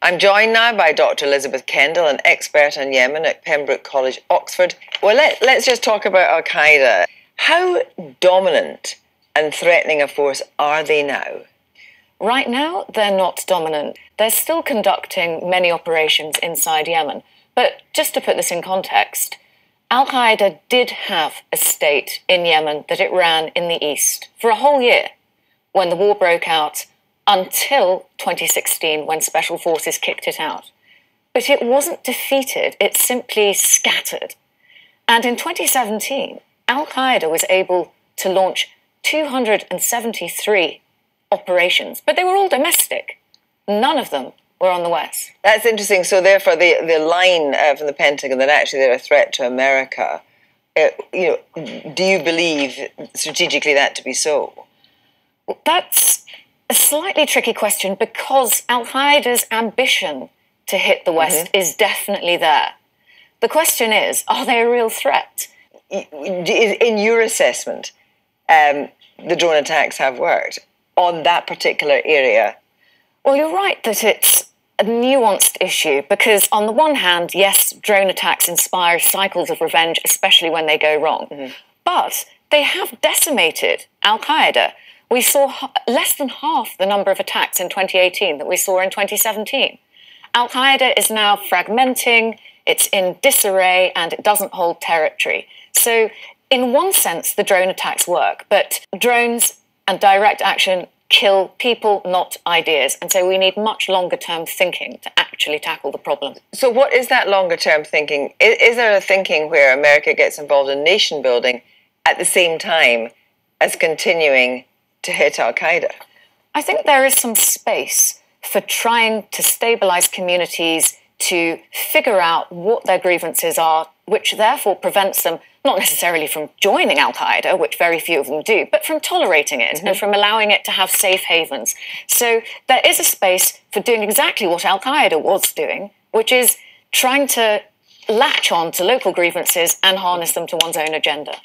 I'm joined now by Dr. Elisabeth Kendall, an expert on Yemen at Pembroke College, Oxford. Well, let's just talk about Al-Qaeda. How dominant and threatening a force are they now? Right now, they're not dominant. They're still conducting many operations inside Yemen. But just to put this in context, Al-Qaeda did have a state in Yemen that it ran in the east for a whole year when the war broke out, until 2016 when special forces kicked it out. But it wasn't defeated, it simply scattered. And in 2017, Al-Qaeda was able to launch 273 operations, but they were all domestic. None of them were on the West. That's interesting. So therefore, the line from the Pentagon that actually they're a threat to America, do you believe strategically that to be so? That's a slightly tricky question because Al-Qaeda's ambition to hit the West is definitely there. The question is, are they a real threat? In your assessment, the drone attacks have worked on that particular area? Well, you're right that it's a nuanced issue because on the one hand, yes, drone attacks inspire cycles of revenge, especially when they go wrong. But they have decimated Al-Qaeda. We saw less than half the number of attacks in 2018 that we saw in 2017. Al-Qaeda is now fragmenting, it's in disarray, and it doesn't hold territory. So in one sense, the drone attacks work, but drones and direct action kill people, not ideas. And so we need much longer-term thinking to actually tackle the problem. So what is that longer-term thinking? Is there a thinking where America gets involved in nation building at the same time as continuing to hit Al-Qaeda? I think there is some space for trying to stabilize communities, to figure out what their grievances are, which therefore prevents them not necessarily from joining Al-Qaeda, which very few of them do, but from tolerating it and from allowing it to have safe havens. So there is a space for doing exactly what Al-Qaeda was doing, which is trying to latch on to local grievances and harness them to one's own agenda.